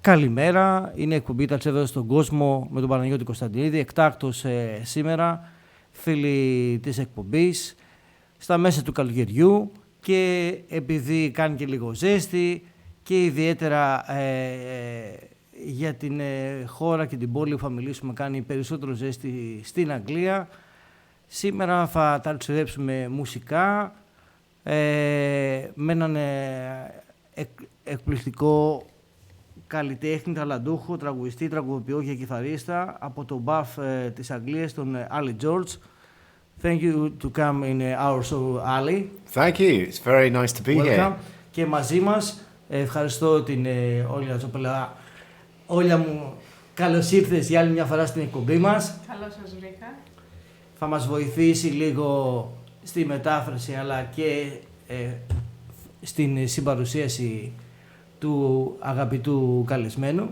Καλημέρα, είναι εκπομπή Ταξιδεύοντας στον κόσμο με τον Παναγιώτη Κωνσταντινίδη. Εκτάκτος σήμερα, φίλοι της εκπομπής, στα μέσα του καλοκαιριού και επειδή κάνει και λίγο ζέστη και ιδιαίτερα για την χώρα και την πόλη που θα μιλήσουμε κάνει περισσότερο ζέστη στην Αγγλία. Σήμερα θα ταξιδέψουμε μουσικά με έναν εκπληκτικό καλλιτέχνη, ταλαντούχο, τραγουδιστή, τραγουδοποιό και κιθαρίστα από το Bath της Αγγλίας, τον Ali George. Thank you to come in our show, Ali. Thank you. It's very nice to be Welcome. here. Και μαζί μας, ευχαριστώ την Όλια Τσοπελά. Όλια μου, καλώς ήρθες για άλλη μια φορά στην εκπομπή μας. Καλώς σας βρήκα. Θα μας βοηθήσει λίγο στη μετάφραση αλλά και στην συμπαρουσίαση του αγαπητού καλεσμένου,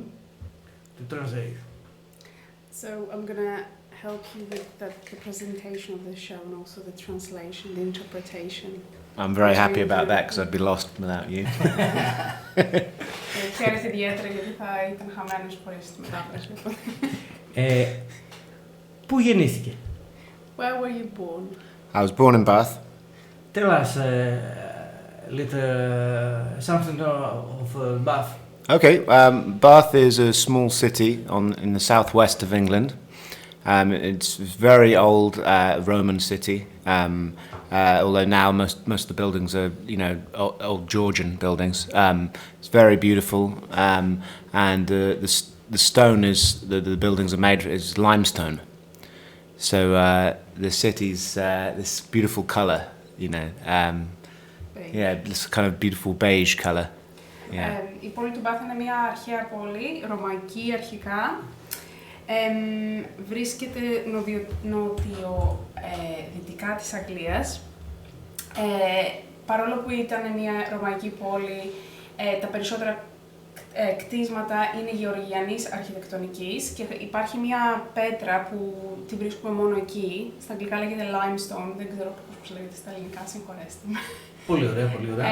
του translate. So I'm gonna help you with the presentation of the show and also the translation, the interpretation. I'm very happy about that because I'd be lost without you. Χαίρομαι ιδιαίτερα γιατί θα ήταν χαμένος χωρίς τη μετάφραση. Πού γεννήθηκε? Where were you born? I was born in Bath. Tell us something of Bath. Okay, Bath is a small city in the southwest of England. It's a very old Roman city, although now most of the buildings are, old Georgian buildings. It's very beautiful, and the stone the buildings are made is limestone. So the city's this beautiful colour, this kind of beautiful beige colour. Η πόλη του Bath είναι μια αρχαία πόλη, ρωμαϊκή αρχικά. Βρίσκεται νότιο-δυτικά της Αγγλίας. Παρόλο που ήταν μια ρωμαϊκή πόλη, τα περισσότερα κτίσματα είναι γεωργιανής αρχιτεκτονικής και υπάρχει μια πέτρα που τη βρίσκουμε μόνο εκεί. Στα αγγλικά λέγεται limestone, δεν ξέρω πώς λέγεται στα ελληνικά, συγχωρέστε με. Πολύ ωραία, πολύ ωραία.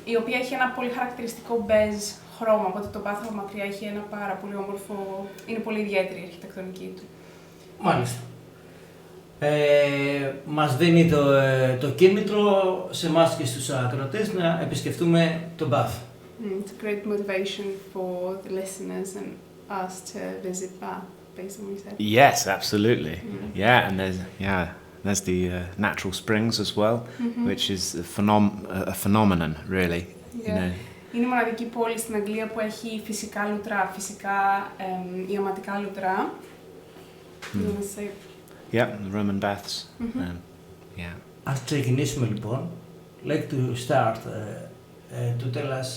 Η οποία έχει ένα πολύ χαρακτηριστικό μπέζ χρώμα, οπότε το Bath από μακριά έχει ένα πάρα πολύ όμορφο, είναι πολύ ιδιαίτερη η αρχιτεκτονική του. Μάλιστα. Μας δίνει το κίνητρο σε εμάς και στους ακροατές να επισκεφτούμε το Bath. It's a great motivation for the listeners and us to visit Bath, based on what you said. Yes, absolutely. Yeah, and there's the natural springs as well, which is a phenomenon, really. Yeah. Είναι η μοναδική πόλη στην Αγγλία που έχει φυσικά λουτρά, φυσικά ιαματικά λουτρά. Yeah, the Roman baths. Yeah. Ας ξεκινήσουμε λοιπόν. Like to start to tell us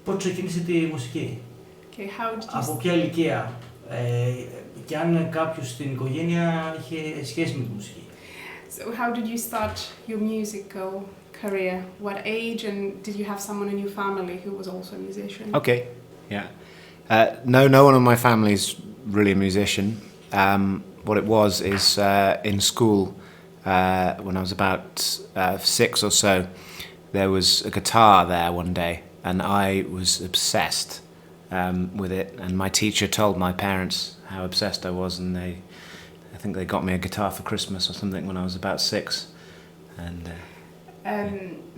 πώς ξεκίνησε τη μουσική. Okay, how did you Από ποια ηλικία και αν κάποιος στην οικογένεια είχε σχέση με τη μουσική. So how did you start your musical career? What age, and did you have someone in your family who was also a musician? Okay, yeah. No one in my family is really a musician. What it was is in school, when I was about 6 or so, there was a guitar there one day, and I was obsessed with it. And my teacher told my parents how obsessed I was, and I think they got me a guitar for Christmas or something when I was about 6. And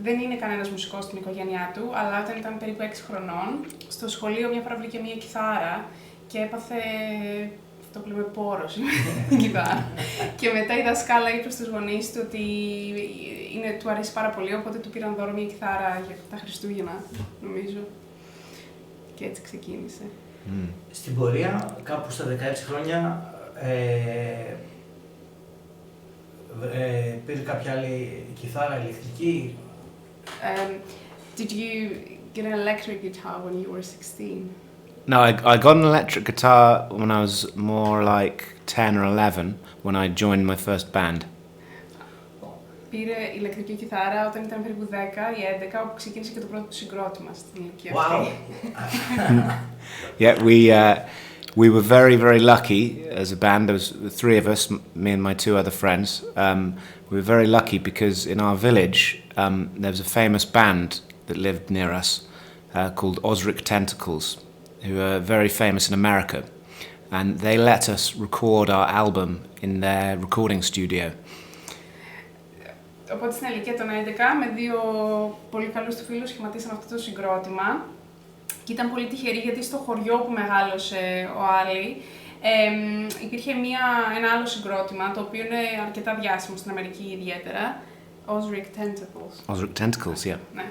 δεν είναι κανένας μουσικός στην οικογένειά του, αλλά όταν ήταν περίπου 6 χρονών, στο σχολείο μια φορά βρήκε μια κιθάρα και έπαθε αυτό που λέμε πόρος με την κιθάρα. Και μετά η δασκάλα είπε στους γονείς του ότι του αρέσει πάρα πολύ, οπότε του πήραν δώρο μια κιθάρα για τα Χριστούγεννα, νομίζω. Και έτσι ξεκίνησε. Στην πορεία, κάπου στα 16 χρόνια, πήρε κάποια άλλη κιθάρα ηλεκτρική. Did you get an electric guitar when you were 16? No, I got an electric guitar when I was more like 10 or 11 when I joined my first band. Πήρε ηλεκτρική κιθάρα όταν ήταν περίπου 10 ή 11, όπου ξεκίνησε και το πρώτο του συγκρότημα στην ηλικία αυτή. Yeah, we were very, very lucky as a band. There was the 3 of us, me and my 2 other friends. We were very lucky because in our village there was a famous band that lived near us, called Osric Tentacles, who are very famous in America. And they let us record our album in their recording studio. Οπότε στην ηλικία των 11 με δύο πολύ καλούς του φίλους σχηματίσαμε αυτό το συγκρότημα και ήταν πολύ τυχεροί γιατί στο χωριό που μεγάλωσε ο Άλλη υπήρχε ένα άλλο συγκρότημα το οποίο είναι αρκετά διάσημο στην Αμερική ιδιαίτερα, Osric Tentacles. Osric Tentacles, yeah. Ναι.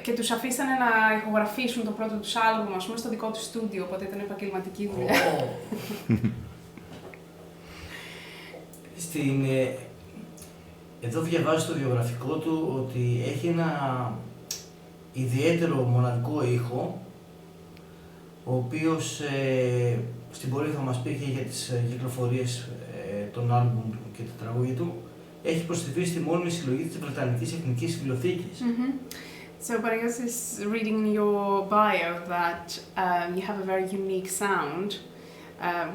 Και τους αφήσανε να ηχογραφήσουν το πρώτο τους άλμπουμ, ας πούμε, στο δικό τους στούντιο, οπότε ήταν επαγγελματική δουλειά. Εδώ διαβάζω στο βιογραφικό του ότι έχει ένα ιδιαίτερο μοναδικό ήχο, ο οποίος στην πορεία θα μας πει και για τις κυκλοφορίες των άλμπουμ και τα τραγούδια του, έχει προσθεθεί στη μόνιμη συλλογή της Βρετανικής Εθνικής Βιβλιοθήκης. So, but I guess it's reading in your bio that you have a very unique sound,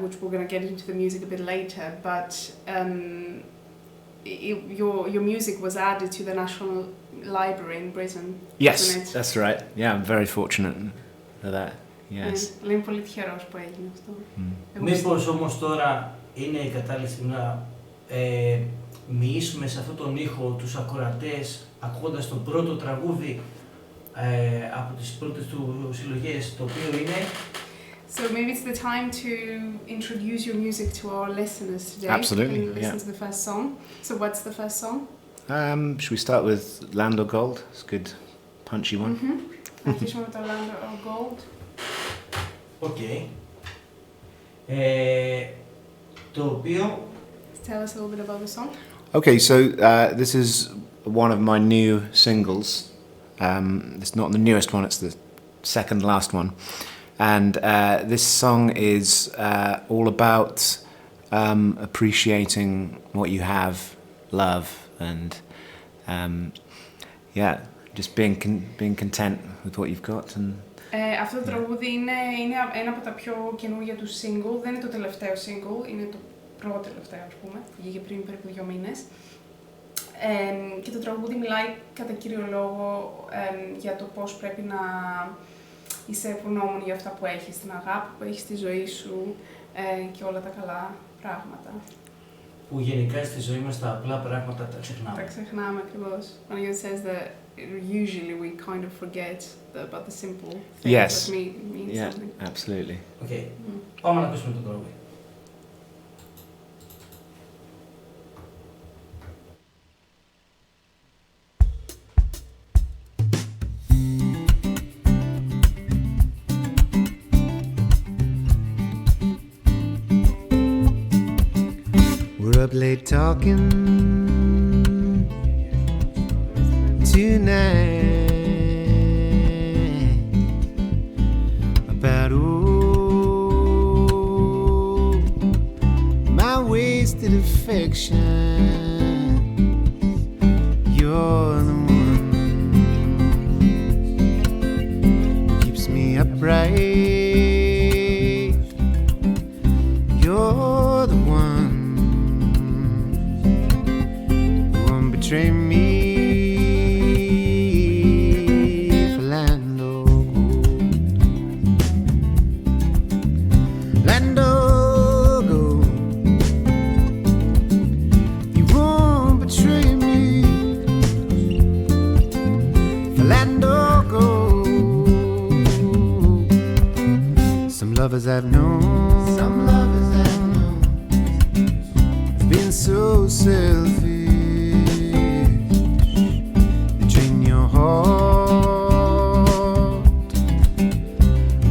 which we're going to get into the music a bit later, but your music was added to the National Library in Britain. Yes, that's right. Yeah, I'm very fortunate for that. Yes. Είμαι πολύ τυχερός που έγινε αυτό. Μήπως όμως τώρα είναι η κατάλληλη στιγμή να μοιήσουμε σε αυτόν τον ήχο τους ακροατές, ακούγοντας το πρώτο τραγούδι από τις πρώτες του συλλογές, το οποίο είναι... So maybe it's the time to introduce your music to our listeners today. Absolutely, and listen to the first song. So what's the first song? Should we start with Land or Gold? It's a good, punchy one. Να αρχίσουμε με το Land or Gold. Okay. Το οποίο... Tell us a little bit about the song. Okay, so this is one of my new singles. It's not the newest one, it's the second last one. And this song is all about appreciating what you have, love, and just being content with what you've got. And αυτό το τραγούδι είναι ένα από τα πιο καινούργια του single. Δεν είναι το τελευταίο single, είναι το πρώτο τελευταίο, ας πούμε. Βγήκε πριν περίπου 2 μήνες. Και το τραγούδι μιλάει κατά κύριο λόγο για το πώς πρέπει να είσαι ευγνώμων για αυτά που έχεις, την αγάπη που έχεις στη ζωή σου και όλα τα καλά πράγματα. Που γενικά στη ζωή μας τα απλά πράγματα τα ξεχνάμε. Τα ξεχνάμε ακριβώς. When it says that usually we kind of forget about the simple things that mean something. Absolutely. Okay. Πάμε να ακούσουμε το τραγούδι. Up late talking tonight about my wasted affection. You're the one who keeps me upright. You're the one betray me for land or gold. Land or gold. You won't betray me for land or gold. Some lovers I've known have been so selfish.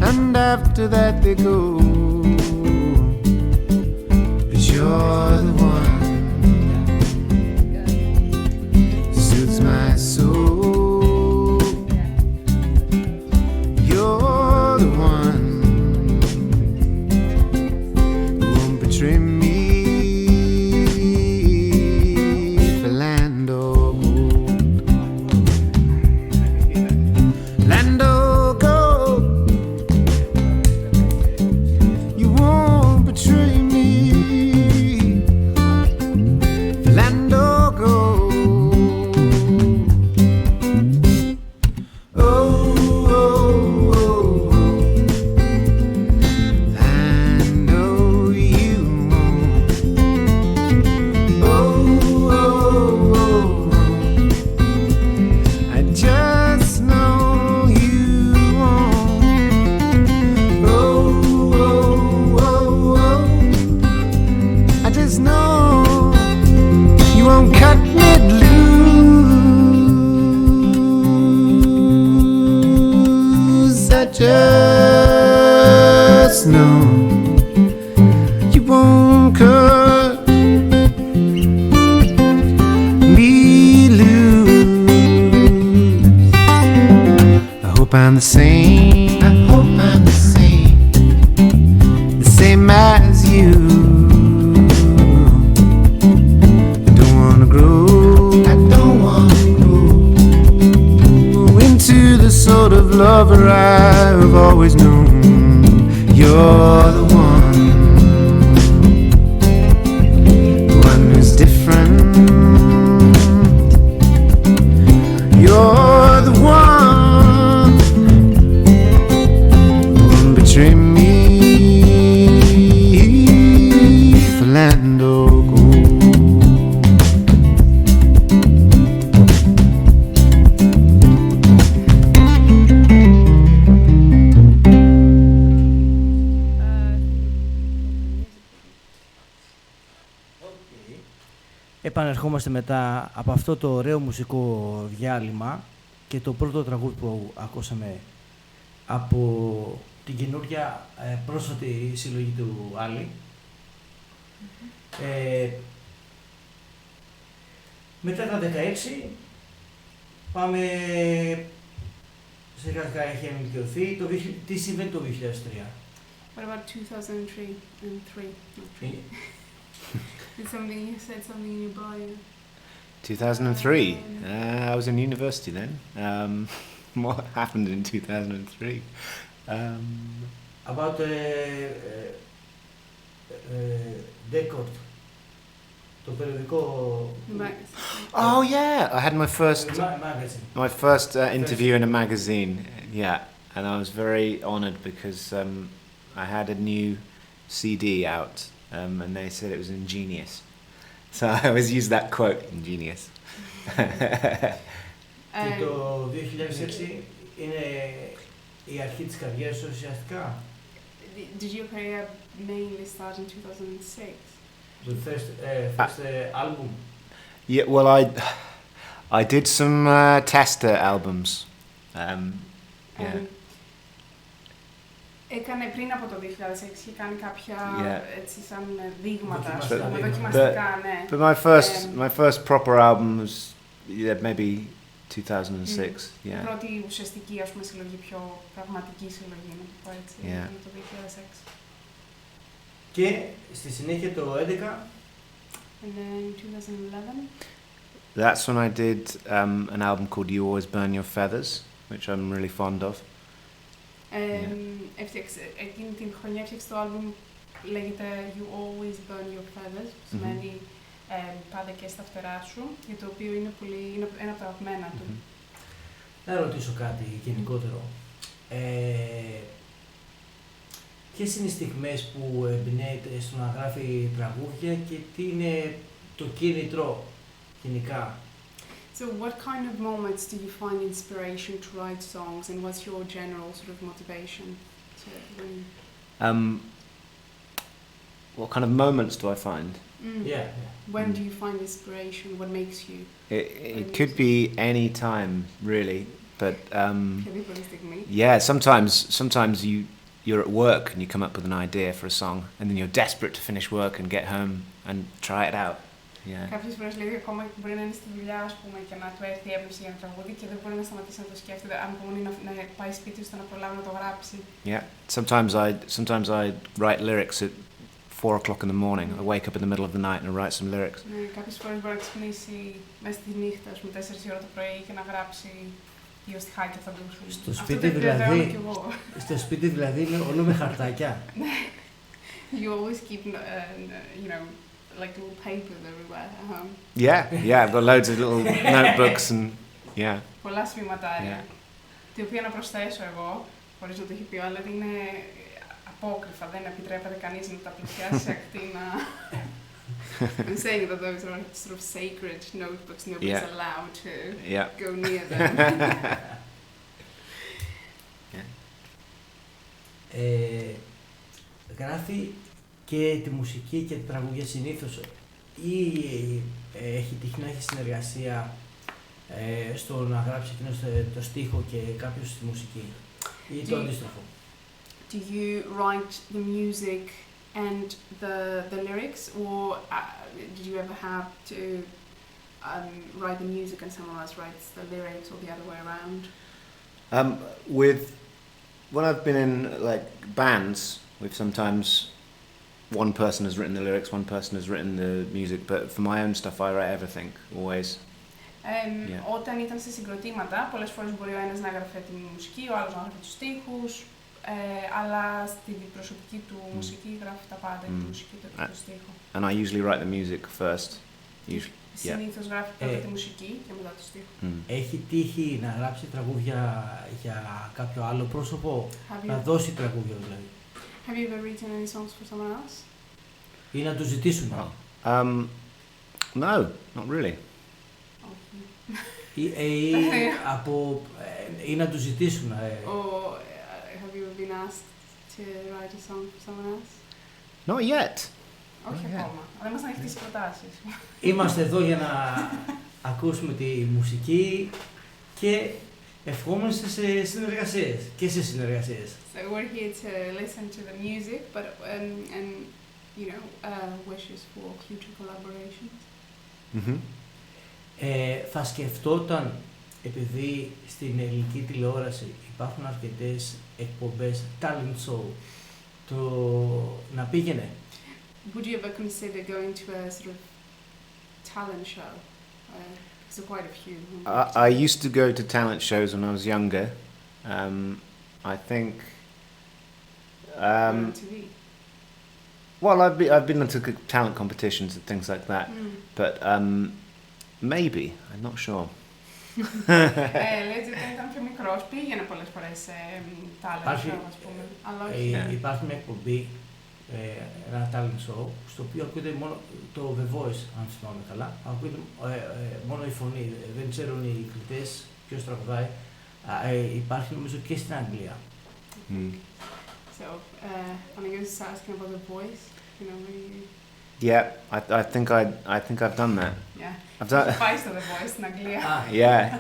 And after that they go, 'cause you're the one who soothes my soul. You're the one who won't betray me for land or gold. Land or gold. I'm the same. I hope I'm the same as you. I don't wanna grow. I don't wanna grow into the sort of lover I've always known. You're the one who's different. You're the one who won't betray me for land or gold. Επανερχόμαστε μετά από αυτό το ωραίο μουσικό διάλειμμα και το πρώτο τραγούδι που ακούσαμε από την καινούργια πρόσφατη συλλογή του Άλλη. Μετά τα 16 πάμε, σιγά σιγά έχει ενηλικιωθεί. Τι συμβαίνει το 2003? What about 2003 and 3? Not 3. Did something, you said something in your bio. 2003. I was in university then. What happened in 2003? About Decord. Το περιοδικό. Oh yeah, I had my first magazine. interview in a magazine. Yeah, and I was very honoured because I had a new CD out, and they said it was ingenious. So I always use that quote, ingenious. Και το 2006 είναι η αρχή της καριέρας σου ουσιαστικά. Did your career mainly start in 2006? The first album. Yeah, well, I did some tester albums. Yeah. Έκανε πριν από το 2006 και κάνει κάποια έτσι σαν δείγματα, δοκιμαστικά, ναι. But my first proper album was maybe 2006. Η πρώτη ουσιαστική, ας πούμε, συλλογή, πιο πραγματική συλλογή, να το πω έτσι, είναι το 2006. Και στη συνέχεια το 2011. And then 2011. That's when I did an album called You Always Burn Your Feathers, which I'm really fond of. Εκείνη την χρονιά έφτιαξε το άλμπουμ, λέγεται You Always Burn Your Feathers, που σημαίνει πάντα και στα φτερά σου, για το οποίο είναι ένα από τα αγαπημένα του. Να ρωτήσω κάτι γενικότερο. Ποιες είναι οι στιγμές που εμπνέεται στο να γράφει τραγούδια και τι είναι το κίνητρο γενικά? So what kind of moments do you find inspiration to write songs, and what's your general sort of motivation to What kind of moments do I find? Yeah. When do you find inspiration? What makes you? It could be any time, really, but yeah, sometimes you're at work and you come up with an idea for a song, and then you're desperate to finish work and get home and try it out. Κάποιες φορές λέει ακόμα μπορεί να είναι στη δουλειά, ας πούμε, και να του έρθει η έμπνευση για ένα τραγούδι και δεν μπορεί να σταματήσει να το σκέφτεται, αν μπορεί να πάει σπίτι ώστε να προλάβει να το γράψει. Yeah, sometimes I write lyrics at 4 o'clock in the morning. I wake up in the middle of the night and I write some lyrics. Ναι, κάποιες φορές μπορεί να ξυπνήσει μέσα στη νύχτα, ας πούμε, 4 η ώρα το πρωί και να γράψi 2 στιχάκια θα ντους. Στο σπίτι δηλαδή όλο με χαρτάκια. You always keep, you know, like little papers everywhere at home. Yeah, I've got loads of little notebooks and πολλά σφυματάρια. Τα οποία να προσθέσω εγώ, χωρίς να το έχει πει ο άλλος, είναι απόκριφα. Δεν επιτρέπεται κανείς να τα πλησιάσει σε ακτίνα. I'm saying that those are sort of sacred notebooks. Nobody's allowed to go near them. Γράφει και τη μουσική και τη τραγούδια συνήθως ή έχει τύχει να έχει συνεργασία στο να γράψει εκείνος το στίχο και κάποιος τη μουσική ή το αντίστροφο? Do you write the music and the lyrics, or did you ever have to write the music and someone else writes the lyrics, or the other way around? When I've been in like bands, we've sometimes one person has written the lyrics, one person has written the music, but for my own stuff I write everything, always. Όταν ήταν σε συγκροτήματα, πολλές φορές μπορεί ο ένας να έγραφε τη μουσική, ο άλλος να έγραφε τους στίχους, αλλά στην προσωπική του μουσική γράφει τα πάντα, τη μουσική του και το στίχο. And I usually write the music first. Συνήθως γράφει πρώτα τη μουσική και μετά το στίχο. Έχει τύχει να γράψει τραγούδια για κάποιο άλλο πρόσωπο, να δώσει τραγούδια δηλαδή? Have you ever written any songs for someone else? Ή να του ζητήσουν? No, not really. Ή να του ζητήσουν. Or have you ever been asked to write a song for someone else? Not yet. Όχι ακόμα. Δεν μας έχει τις προτάσεις. Είμαστε εδώ για να ακούσουμε τη μουσική και ευχόμαστε σε συνεργασίες και σε συνεργασίες. So we're here to listen to the music, but and you know wishes for future collaborations. Θα σκεφτόταν, επειδή στην ελληνική τηλεόραση υπάρχουν αρκετές εκπομπές talent show, να πήγαινε? Would you ever consider going to a sort of talent show? Because there are quite a few. I used to go to talent shows when I was younger. I think. TV. Well, I've been into talent competitions and things like that, but maybe I'm not sure. Λέει ότι όταν ήταν πιο μικρός πήγαινε πολλές φορές σε talent show, ας πούμε. Αλλά όχι. Υπάρχει μια εκπομπή, ένα talent show, στο οποίο ακούγεται μόνο το The Voice, αν θυμάμαι καλά. Ακούγεται μόνο η φωνή, δεν ξέρουν οι κριτές ποιος τραγουδάει. Υπάρχει νομίζω και στην Αγγλία. So, when I was asking about The Voice, you know, Yeah, I think I've done that. Yeah. I've done. Πάει στο The Voice στην Αγγλία. Yeah.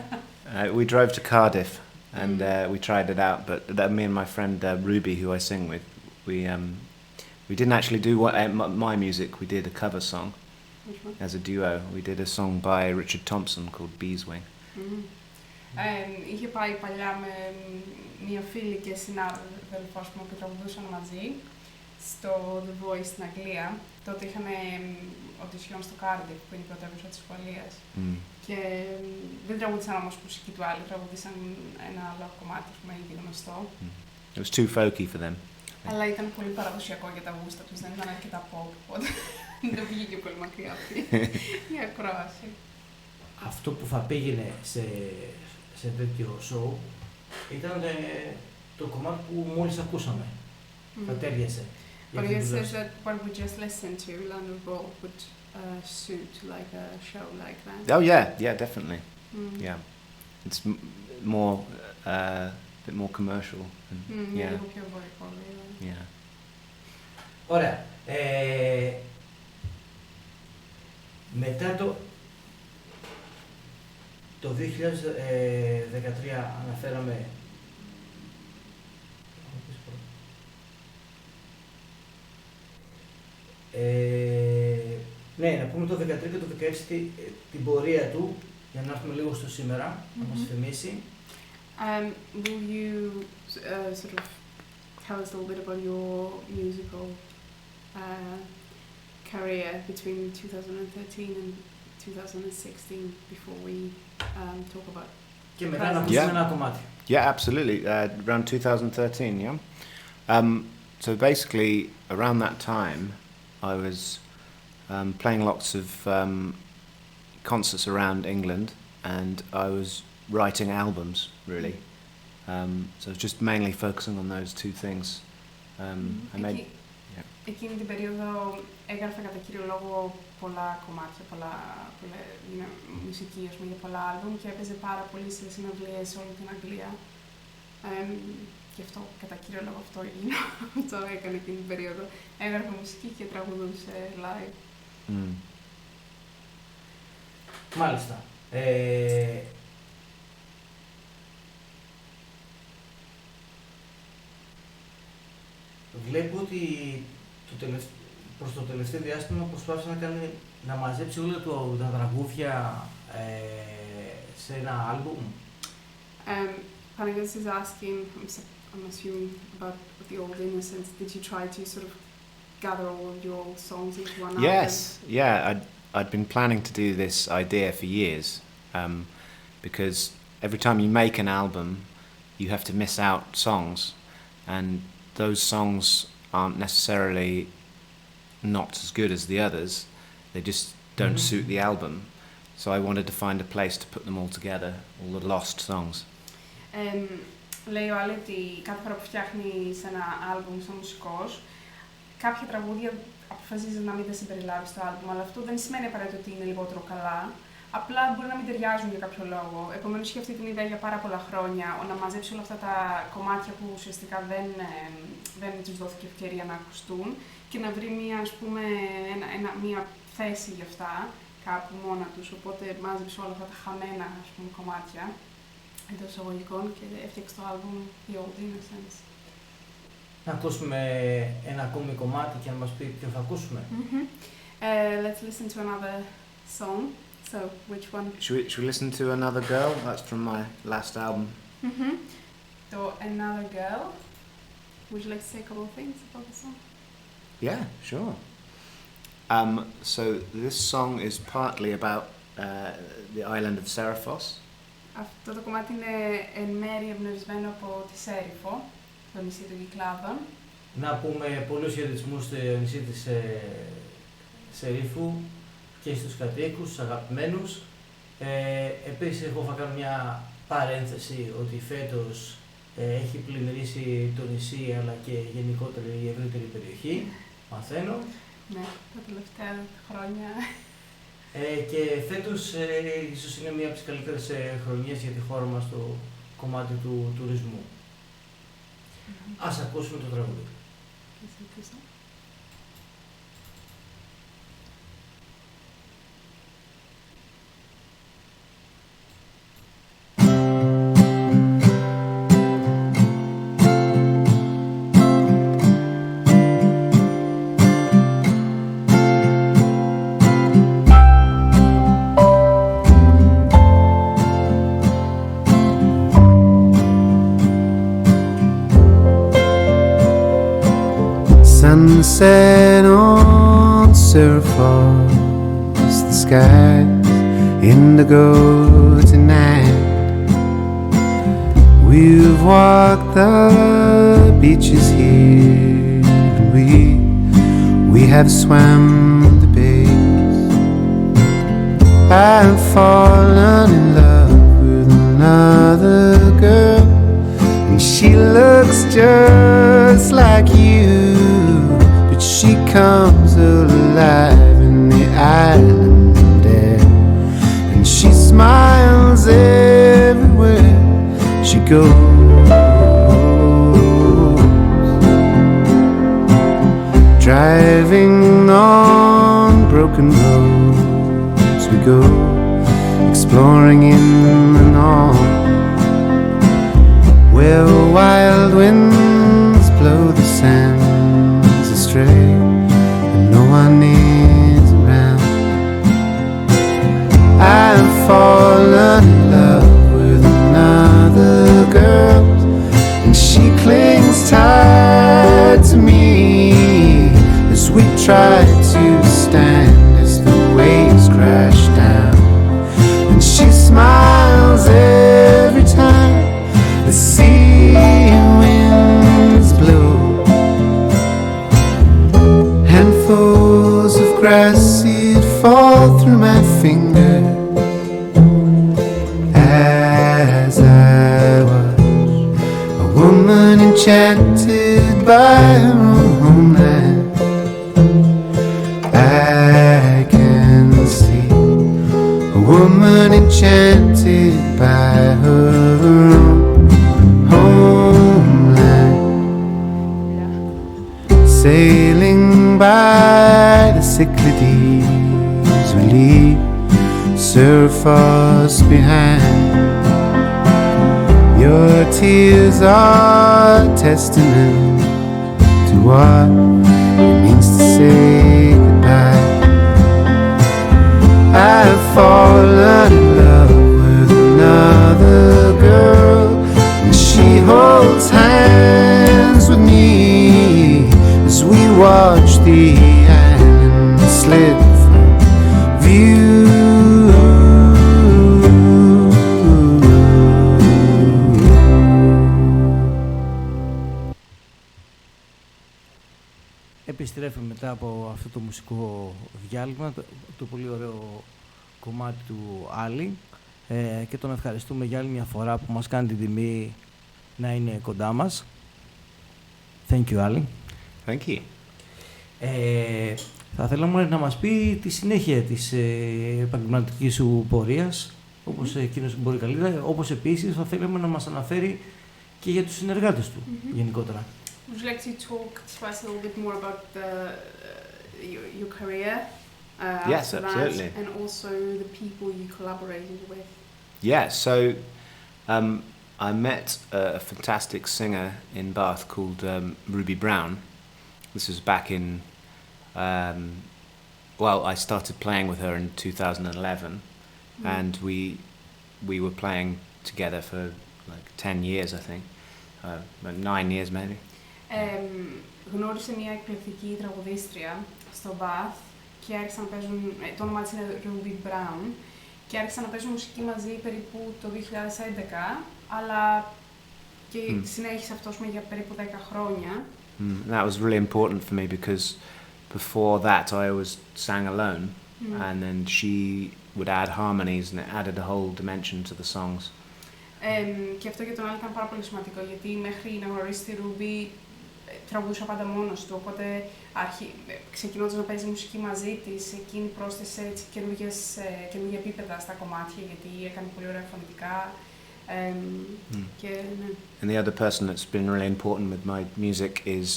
We drove to Cardiff and we tried it out, but me and my friend Ruby, who I sing with, we didn't actually do my music. We did a cover song. Which one? As a duo. We did a song by Richard Thompson called Beeswing. Είχε πάει παλιά με μία φίλη και συνάδελφος μου που τραγουδούσαν μαζί στο The Voice στην Αγγλία. Τότε είχαν οντισιόν στο Cardiff, που είναι η πρωτεύουσα της Ουαλίας. Και δεν τραγουδήσαν όμως μουσική του άλλου, τραγουδήσαν ένα άλλο κομμάτι που είναι ήδη γνωστό. It was too folky for them. Αλλά ήταν πολύ παραδοσιακό για τα γούστα τους, δεν ήταν αρκετά pop, οπότε δεν πήγε και πολύ μακριά αυτή η ακρόαση. Αυτό που θα πήγαινε σε τέτοιο show ήταν το κομμάτι που μόλις ακούσαμε. Θα τέριασε. But it says that what we just listened to, London Ball, would suit like a show like that. Oh yeah, definitely. Yeah, it's more, bit more commercial. Yeah. Πιο εμπορικό, Yeah. Ωραία. Μετά το 2013 αναφέραμε. Ναι, να πούμε το 2013 και το 2016 την πορεία του, για να έρθουμε λίγο στο σήμερα, να μας θυμίσει. Will you sort of tell us a little bit about your musical career between 2013 and 2016 before we talk about. Και μετά να ακούσουμε ένα κομμάτι. Yeah, absolutely. Around 2013, yeah. So basically, around that time, I was playing lots of concerts around England, and I was writing albums, really. So just mainly focusing on those two things. Εκείνη την περίοδο έγραφα κατά κύριο λόγο πολλά κομμάτια, πολλά μουσική, ας πούμε, για πολλά άλμπουμ και έπαιζε πάρα πολύ σε συναυλίες σε όλη την Αγγλία. Και αυτό, κατά κύριο λόγο αυτό έγινε, αυτό έκανε εκείνη την περίοδο. Έγραφα μουσική και τραγουδούσε live. Μάλιστα. Βλέπω ότι προς το τελευταίο διάστημα προσπάθησε να μαζέψει όλα τα τραγούδια σε ένα άλμπουμ. Panagiotis is asking, I'm assuming, about the old innocence. Did you try to sort of gather all of your old songs into one album? Yes, yeah. I'd been planning to do this idea for years, because every time you make an album, you have to miss out songs, and those songs aren't necessarily not as good as the others. They just don't suit the album. So I wanted to find a place to put them all together, all the lost songs. Λέει ο Άλλη ότι κάθε φορά που φτιάχνεις ένα άλμπουμ σαν μουσικός, κάποια τραγούδια αποφασίζεις να μην τα συμπεριλάβεις στο άλμπουμ, αλλά αυτό δεν σημαίνει απαραίτητα ότι είναι λιγότερο καλά. Απλά μπορεί να μην ταιριάζουν για κάποιο λόγο. Επομένως, είχε αυτή την ιδέα για πάρα πολλά χρόνια, να μαζέψει όλα αυτά τα κομμάτια που ουσιαστικά δεν τους δόθηκε ευκαιρία να ακουστούν και να βρει μια θέση για αυτά κάπου μόνα τους. Οπότε μάζεψε όλα αυτά τα χαμένα κομμάτια εντός εισαγωγικών και έφτιαξε το άλμπουμ The Old Innocence. Να ακούσουμε ένα ακόμη κομμάτι και να μας πει ποιο θα ακούσουμε. Let's listen to another song. So, which one? Should we listen to Another Girl? That's from my last album. So, Another Girl. Would you like to say a couple of things about the song? Yeah, sure. So this song is partly about the island of Seraphos. Αυτό το κομμάτι είναι εν μέρει εμπνευσμένο από τη Σέριφο, το νησί των Κυκλάδων. Να πούμε πολλούς χαιρετισμούς στο νησί της Σερίφου και στους κατοίκους, στους αγαπημένους. Επίσης, εγώ θα κάνω μια παρένθεση ότι φέτος έχει πλημμυρίσει το νησί αλλά και γενικότερα η ευρύτερη περιοχή. Μαθαίνω. Ναι, τα τελευταία χρόνια. Και φέτος ίσως είναι μία από τις καλύτερες χρονιές για τη χώρα μας στο κομμάτι του τουρισμού. Ας ακούσουμε το τραγούδι. Sunset on Seraphos, the sky's indigo tonight. We've walked the beaches here, and we have swam the bays. I've fallen in love with another girl, and she looks just like you. She comes alive in the island air, and she smiles everywhere she goes. Driving on broken roads we go, exploring in the north, where wild winds blow the sand and no one is around. I've fallen in love with another girl, and she clings tight to me as we try to stand as the waves crash down. And she smiles every time the sea winds blow. Handfuls of grass seed fall through my fingers as I watch a woman enchanted by her own homeland. I can see a woman enchanted by her own homeland. Sailing by the Cyclades, we leave Seraphos behind. Your tears are testament to what it means to say goodbye. I've fallen in love with another girl, and επιστρέφουμε μετά από αυτό το μουσικό διάλειμμα, το πολύ ωραίο κομμάτι του Άλλη, και τον ευχαριστούμε για άλλη μια φορά που μας κάνει την τιμή να είναι κοντά μας. Thank you, Άλλη. Thank you. Θα θέλαμε να μας πει τη συνέχεια της επαγγελματικής σου πορείας, όπως εκείνος μπορεί καλύτερα, όπως επίσης θα θέλαμε να μας αναφέρει και για τους συνεργάτες του γενικότερα. Would you like to talk to us a little bit more about your career? Yes, absolutely. And also the people you collaborated with. Yeah, so I met a fantastic singer in Bath called Ruby Brown. This was back in, well, I started playing with her in 2011, and we were playing together for like 10 years, I think, 9 years maybe. Γνώρισε μια εκπληκτική τραγουδίστρια στο Bath και άρχισαν να παίζουν, το όνομά της είναι Ruby Brown, και άρχισαν να παίζουν μουσική μαζί περίπου το 2011, αλλά και συνέχισε αυτό για περίπου 10 χρόνια. That was really important for me because before that I always sang alone, and then she would add harmonies and it added a whole dimension to the songs. Και αυτό για τον άλλο ήταν πάρα πολύ σημαντικό, γιατί μέχρι να γνωρίσει τη Ruby τραγουδούσα πάντα μόνος του, οπότε ξεκινώντας να παίζει μουσική μαζί της, εκείνη πρόσθεσε καινούργια επίπεδα στα κομμάτια, γιατί έκανε πολύ ωραία φωνητικά. Και, ναι. And the other person that's been really important with my music is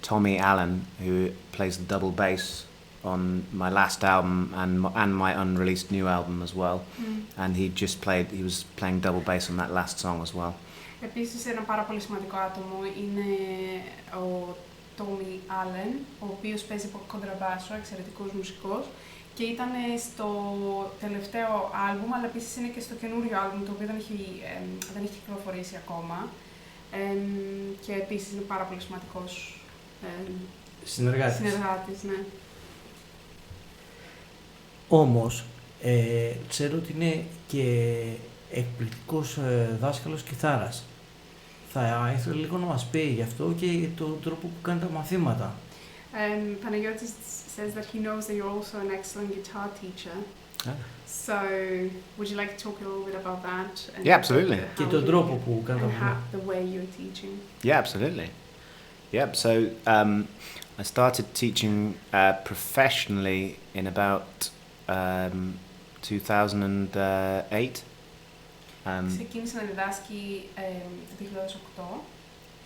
Tommy Allen, who plays the double bass on my last album and my unreleased new album as well. And he was playing double bass on that last song as well. Επίσης, ένα πάρα πολύ σημαντικό άτομο είναι ο Tommy Allen, ο οποίος παίζει κοντραμπάσο, εξαιρετικός μουσικός, και ήταν στο τελευταίο άλμπουμ, αλλά επίσης είναι και στο καινούριο άλμπουμ, το οποίο δεν έχει κυκλοφορήσει ακόμα. Και επίσης είναι πάρα πολύ σημαντικός συνεργάτης, ναι. Όμως, ξέρω ότι είναι και εκπληκτικός δάσκαλος κιθάρας. Θα ήθελα λίγο να μας πει γι' αυτό και τον τρόπο που κάνει τα μαθήματα. Panayotis says that he knows that you're also an excellent guitar teacher. So, would you like to talk a little bit about that? Yeah, absolutely. Και τον τρόπο που κάνει τα μαθήματα. The way you're teaching. Yeah, absolutely. Yeah, so I started teaching professionally in about 2008. Ξεκίνησε να διδάσκει το 2008.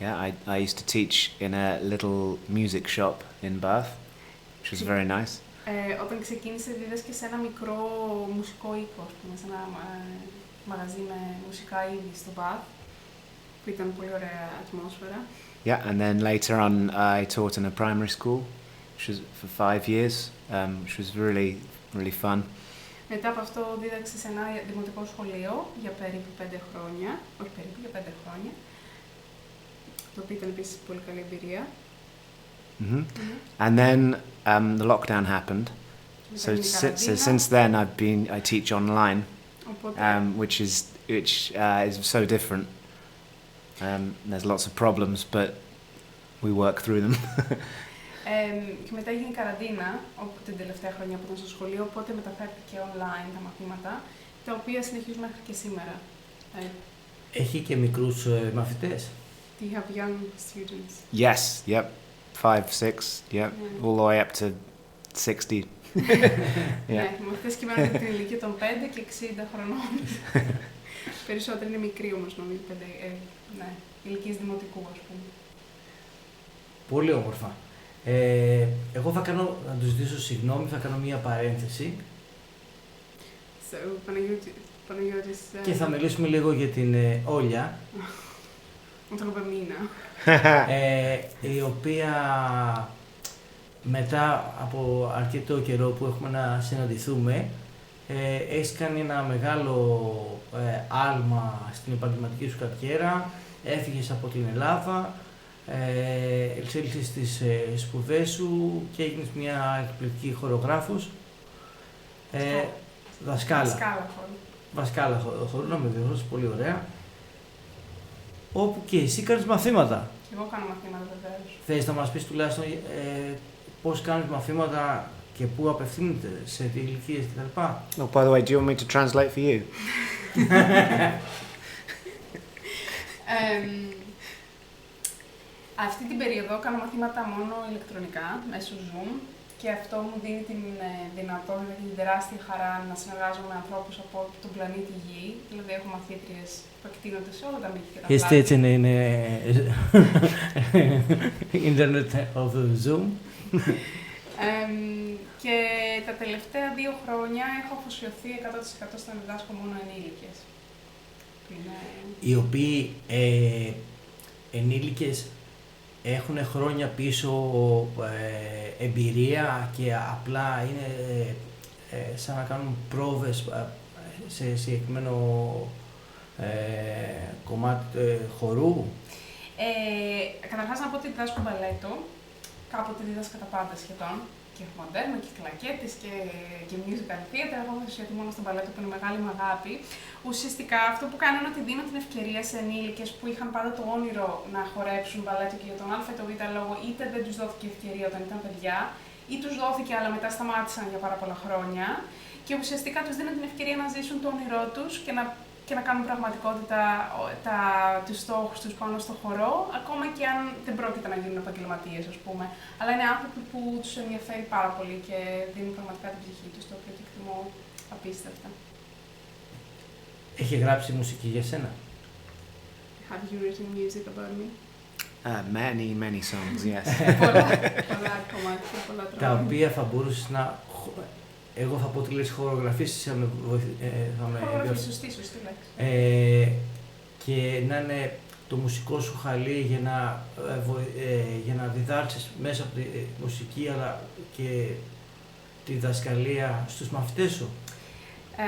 Yeah, I used to teach in a little music shop in Bath, which was very nice. Όταν ξεκίνησε δίδασκε σε ένα μικρό μουσικό οίκο, σε ένα μαγαζί με μουσικά είδη στο Bath, που ήταν πολύ ωραία ατμόσφαιρα. Yeah, and then later on I taught in a primary school, which was for 5 years, which was really, really fun. Μετά από αυτό δίδαξε σε ένα δημοτικό σχολείο για περίπου 5 χρόνια, όχι περίπου, για 5 χρόνια, το οποίο ήταν επίσης πολύ καλή εμπειρία. And then the lockdown happened, so since then I teach online, which is so different. There's lots of problems, but we work through them. Και μετά έγινε καραντίνα, την τελευταία χρονιά που ήταν στο σχολείο, οπότε μεταφέρθηκε online τα μαθήματα, τα οποία συνεχίζουν μέχρι και σήμερα. Έχει και μικρούς μαθητές. Do you have young students? Yes, yep, 5, 6, yep, all the way up to 60. Ναι, μαθητές κυμαίνονται από την ηλικία των 5 και 60 χρονών. Περισσότεροι είναι μικροί όμως, νομίζω, ηλικίες δημοτικού, ας πούμε. Πολύ όμορφα. Εγώ θα τους ζητήσω συγγνώμη, θα κάνω μία παρένθεση. Και θα μιλήσουμε λίγο για την Όλια. Η οποία μετά από αρκετό καιρό που έχουμε να συναντηθούμε, έχεις κάνει ένα μεγάλο άλμα στην επαγγελματική σου καριέρα, έφυγες από την Ελλάδα, εξέλιξες στις σπουδές σου και έγινες μια εκπληκτική χορογράφος. Δασκάλα χορού, να με διορθώσεις, πολύ ωραία. όπου και εσύ κάνεις μαθήματα. Και εγώ κάνω μαθήματα βεβαίως. Θες να μας πεις τουλάχιστον πώς κάνεις μαθήματα και πού απευθύνεται, σε τι ηλικίες κτλ. Oh, by the way, do you want me to translate for you? Αυτή την περίοδο κάνω μαθήματα μόνο ηλεκτρονικά, μέσω Zoom, και αυτό μου δίνει την δυνατότητα και την τεράστια χαρά να συνεργάζομαι με ανθρώπους από τον πλανήτη Γη. Δηλαδή έχω μαθήτριες που εκτείνονται σε όλα τα μήκη και τα Είστε έτσι είναι Internet of Zoom. Και τα τελευταία 2 χρόνια έχω αφοσιωθεί 100% στο να διδάσκω μόνο ενήλικες. Οι οποίοι ενήλικες έχουν χρόνια πίσω εμπειρία και απλά είναι σαν να κάνουν πρόβες σε συγκεκριμένο κομμάτι χορού. Καταρχάς να πω ότι διδάσκω μπαλέτο. Κάποτε δίδασκα τα πάντα σχεδόν. Και μοντέρνο και κλακέτες και musical theater. Εγώ αφοσιωθώ μόνο στο μπαλέτο που είναι μεγάλη μου αγάπη. Ουσιαστικά αυτό που κάνω είναι ότι δίνω την ευκαιρία σε ενήλικες που είχαν πάντα το όνειρο να χορέψουν μπαλέτο και για τον α ή τον β λόγο, είτε δεν τους δόθηκε ευκαιρία όταν ήταν παιδιά, ή τους δόθηκε αλλά μετά σταμάτησαν για πάρα πολλά χρόνια. Και ουσιαστικά τους δίνω την ευκαιρία να ζήσουν το όνειρό τους και να κάνουν πραγματικότητα τους στόχους τους πάνω στο χορό, ακόμα και αν δεν πρόκειται να γίνουν επαγγελματίες, ας πούμε. Αλλά είναι άνθρωποι που τους ενδιαφέρει πάρα πολύ και δίνουν πραγματικά την ψυχή τους, το οποίο εκτιμώ απίστευτα. Έχει γράψει μουσική για σένα? Have you written music about me? Many songs, yes. πολλά κομμάτια, πολλά τραγούδια. Τα οποία θα μπορούσες να... Εγώ θα πω τη λέξη χορογραφήσεις, θα με Χορογραφήσεις, σωστή λέξη. Και να είναι το μουσικό σου χαλί για να διδάξεις μέσα από τη μουσική αλλά και τη διδασκαλία στους μαθητές σου.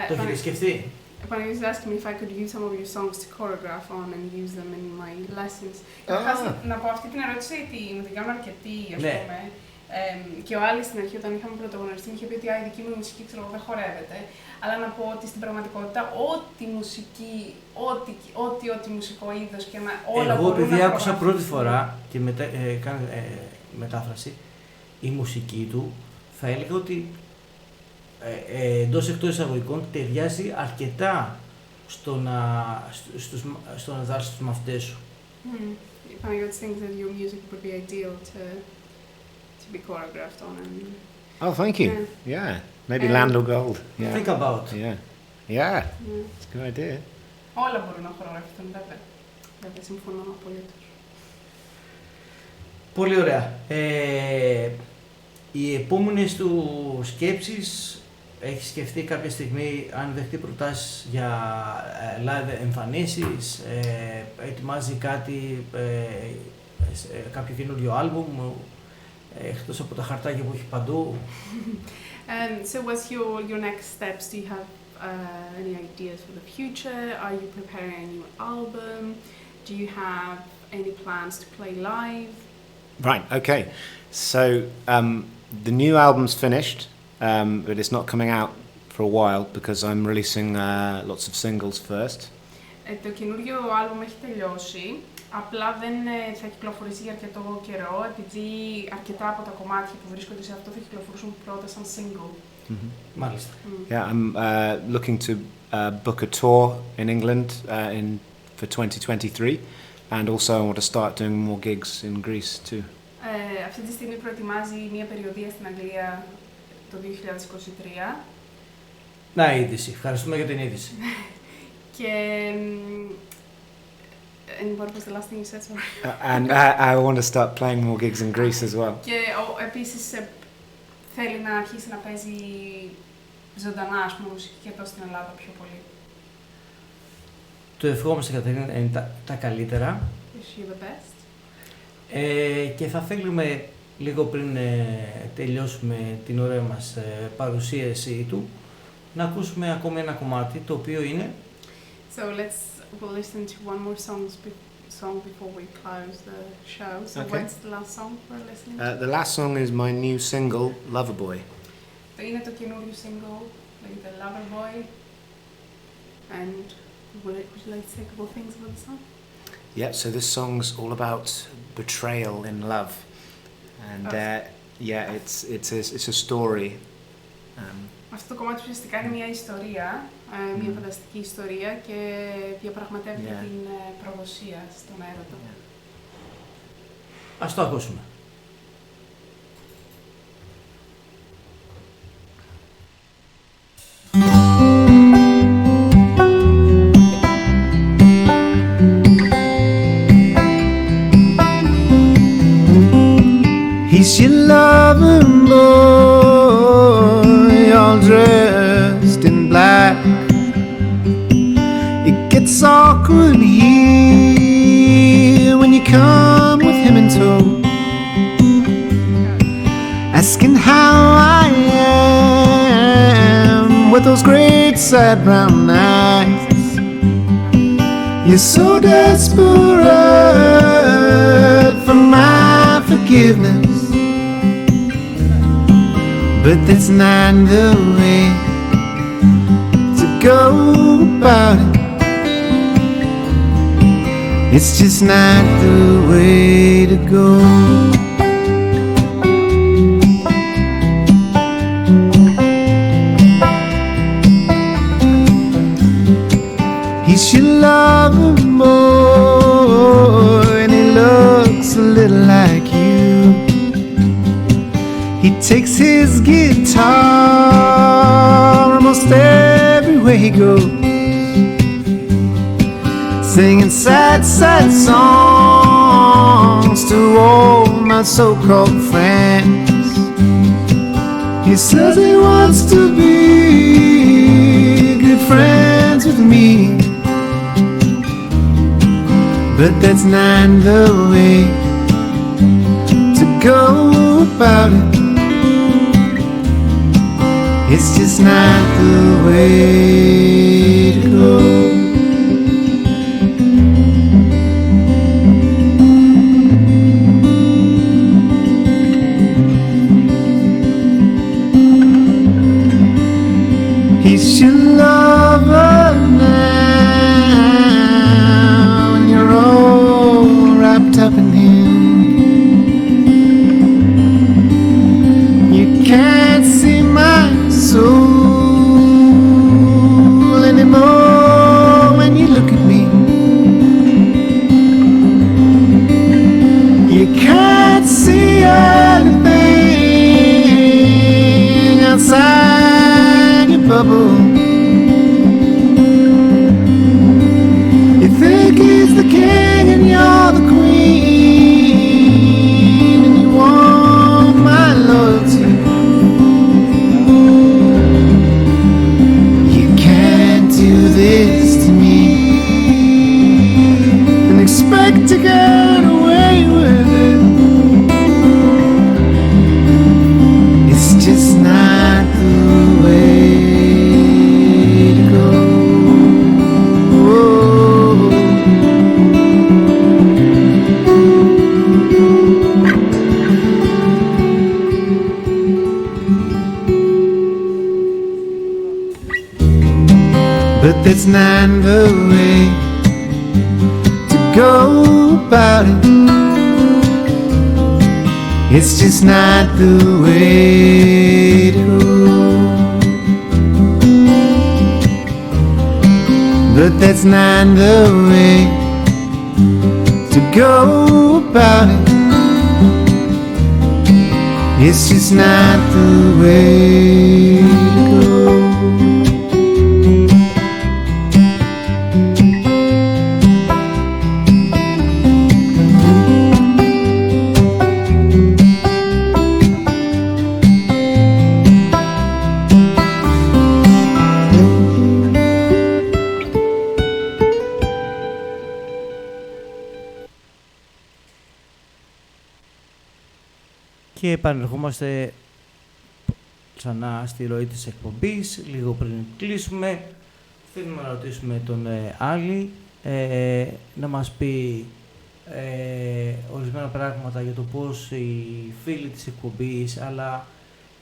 Το έχετε σκεφτεί? Παναγιώτης was asking me if I could use some of your songs to choreograph on and use them in my lessons. Καταρχάς, να πω αυτή την ερώτηση ότι με την κάνουν αρκετοί, ας πούμε. Και ο Άλλης στην αρχή, όταν είχαμε πρωτογνωριστεί, μου είχε πει ότι η δική μου μουσική ξέρω, δεν χορεύεται. Αλλά να πω ότι στην πραγματικότητα, ό,τι μουσική, ό,τι μουσικό είδος και όλα. Εγώ επειδή άκουσα πρώτη φορά και κάνω μετάφραση, η μουσική του θα έλεγα ότι εντός εκτός εισαγωγικών ταιριάζει αρκετά στο να δάσεις τους μαθητές σου. Παναγιώτης thinks that your music would be ideal to be choreographed on. Oh, thank you. Yeah. Maybe land or gold. Yeah. Think about. Yeah. It's a good idea. Όλα μπορούν να χορογραφηθούν, βέβαια. Βέβαια, συμφωνώ απολύτως. Πολύ ωραία. Οι επόμενες του σκέψεις, έχει σκεφτεί κάποια στιγμή αν δεχτεί προτάσεις για live εμφανίσεις, ετοιμάζει κάτι, κάποιο καινούριο άλμπουμ, εκτός από τα χαρτάκια που έχει παντού? So what's your next steps? Do you have any ideas for the future? Are you preparing a new album? Do you have any plans to play live? Right, okay. So the new album's finished, but it's not coming out for a while because I'm releasing lots of singles first. Το καινούριο άλμπουμ έχει τελειώσει. Απλά δεν θα κυκλοφορήσει για αρκετό καιρό, επειδή αρκετά από τα κομμάτια που βρίσκονται σε αυτό θα κυκλοφορήσουν πρώτα σαν single. Μάλιστα. Yeah, I'm looking to book a tour in England for 2023, and also I want to start doing more gigs in Greece too. Αυτή τη στιγμή προετοιμάζει μια περιοδεία στην Αγγλία το 2023. Να, είδηση. Ευχαριστούμε για την είδηση. Και and what was the last thing you said, sorry? And I want to start playing more gigs in Greece as well. Και επίσης θέλει να αρχίσει να παίζει ζωντανά, ας πούμε, μουσική και εδώ στην Ελλάδα πιο πολύ. Του ευχόμαστε, Κατερίνα, είναι τα καλύτερα. Wish you the best. Και θα θέλουμε λίγο πριν τελειώσουμε την ωραία μας παρουσίαση του να ακούσουμε ακόμη ένα κομμάτι, το οποίο είναι... So we'll listen to one more song before we close the show. So what's the last song we're listening to? The last song is my new single, Loverboy. Είναι το καινούριο single, λέγεται Loverboy. And would you like to say a couple of things about the song? Yeah, so this song's all about betrayal in love, and it's a story. Αυτό το κομμάτι ουσιαστικά είναι μια ιστορία, μια φανταστική ιστορία και διαπραγματεύεται την προδοσία στον έρωτα. Ας το ακούσουμε. He's your lover boy, all dressed in black. It gets awkward here when you come with him in tow, asking how I am with those great sad brown eyes. You're so desperate for my forgiveness, but that's not the way to go about it. It's just not the way to go. He's your lover boy, and he looks a little like you. He takes his guitar almost everywhere he goes, singing sad, sad songs to all my so-called friends. He says he wants to be good friends with me, but that's not the way to go about it. It's just not the way to go. He's your lover now, and you're all wrapped up in him. You can't see my soul anymore when you look at me. You can't see anything outside your bubble. You think he's the king and you're the queen, and you want my loyalty. This to me and expect to get away with it. It's just not the way to go. But that's not the way to go about it. It's just not the way to go. But that's not the way to go about it. It's just not the way to go. Και επανερχόμαστε ξανά στη ροή της εκπομπής. Λίγο πριν κλείσουμε, θέλουμε να ρωτήσουμε τον Άλλη να μας πει ορισμένα πράγματα για το πώς οι φίλοι της εκπομπής αλλά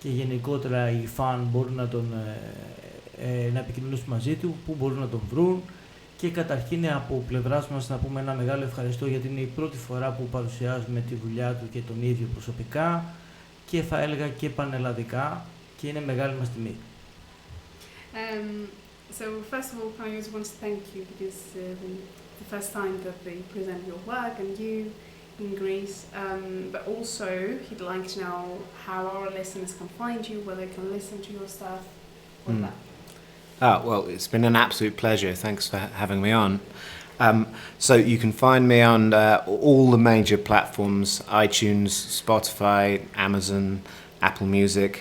και γενικότερα οι φαν μπορούν να επικοινωνήσουν μαζί του, πού μπορούν να τον βρουν Και καταρχήν από πλευράς μας να πούμε ένα μεγάλο ευχαριστώ, γιατί είναι η πρώτη φορά που παρουσιάζουμε τη δουλειά του και τον ίδιο προσωπικά και θα έλεγα και πανελλαδικά, και είναι μεγάλη μας τιμή. So first of all, I just want to thank you because the first time that they present your work and you in Greece, but also he'd like to know how our listeners can find you, where they can listen to your stuff, all that. Well, it's been an absolute pleasure. Thanks for having me on. So you can find me on all the major platforms: iTunes, Spotify, Amazon, Apple Music.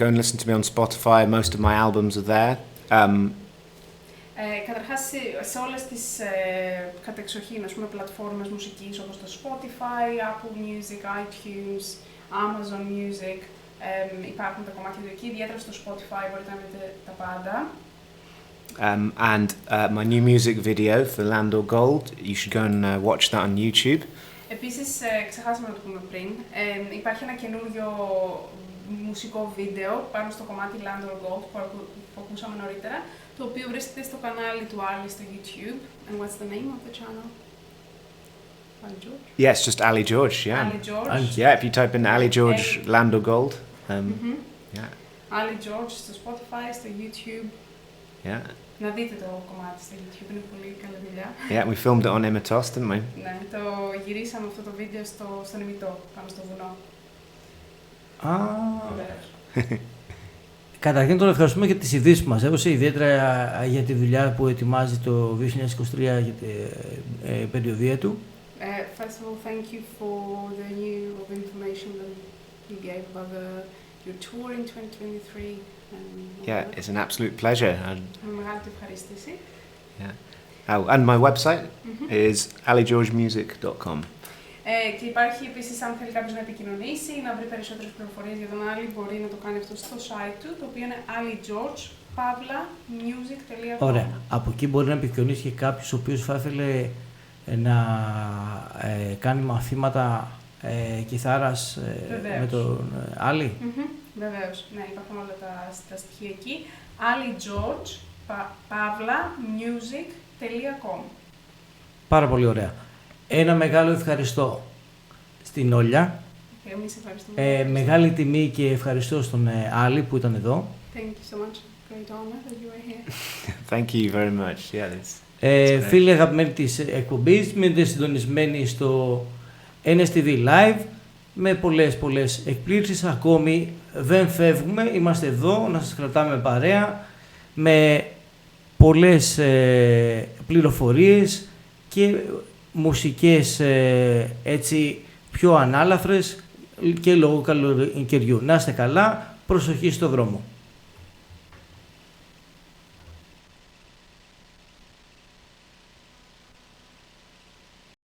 Go and listen to me on Spotify. Most of my albums are there. Καταρχάς, σε όλες τις κατεξοχήν, πλατφόρμες μουσικής όπως το Spotify, Apple Music, iTunes, Amazon Music, υπάρχουν τα κομμάτια του εκεί, ιδιαίτερα στο Spotify μπορείτε να βρείτε τα πάντα. And my new music video for Land or Gold, you should go and watch that on YouTube. Επίσης, ξεχάσαμε να το πούμε πριν, υπάρχει ένα καινούριο μουσικό βίντεο πάνω στο κομμάτι Land or Gold που ακούσαμε νωρίτερα, το οποίο βρίσκεται στο κανάλι του Ali στο YouTube. And what's the name of the channel? Ali George? Yes, just Ali George, yeah. Ali George. Yeah, if you type in Ali George Land or Gold. Yeah. Ali George στο Spotify, στο YouTube. Yeah. Να δείτε το κομμάτι στο YouTube, είναι πολύ καλή δουλειά. Yeah, we filmed it on Imitos, didn't we? Ναι, το γυρίσαμε αυτό το βίντεο στον Ημιτό, πάνω στο βουνό. Καταρχήν τον ευχαριστούμε για τις ειδήσεις που μας έδωσε, ιδιαίτερα για τη δουλειά που ετοιμάζει το 2023 για την περιοδία του. First of all, thank you for the new information that you gave about your tour in 2023. Yeah, it's an absolute pleasure. Με μεγάλη ευχαρίστηση. Yeah. Oh, and my website is aligeorgemusic.com. Και υπάρχει επίσης, αν θέλει κάποιος να επικοινωνήσει ή να βρει περισσότερες πληροφορίες για τον Ali, μπορεί να το κάνει αυτό στο site του, το οποίο είναι aligeorge.music.com. Ωραία. Από εκεί μπορεί να επικοινωνήσει και κάποιος ο οποίος θα ήθελε να κάνει μαθήματα κιθάρας με τον Ali. Βεβαίως. Ναι, υπάρχουν όλα τα στοιχεία εκεί. aligeorge.music.com. Πάρα πολύ ωραία. Ένα μεγάλο ευχαριστώ στην Όλια. Εμείς ευχαριστούμε. Μεγάλη τιμή και ευχαριστώ στον Ali που ήταν εδώ. Thank you so much. Great honor that you are here. Thank you very much. Yeah, φίλοι αγαπημένοι της εκπομπής, μείνετε συντονισμένοι στο NSTV Live με πολλές εκπλήξεις. Ακόμη δεν φεύγουμε, είμαστε εδώ να σας κρατάμε παρέα με πολλές πληροφορίες και μουσικές έτσι πιο ανάλαφρες και λόγω καλοκαιριού. Να είστε καλά, προσοχή στο δρόμο.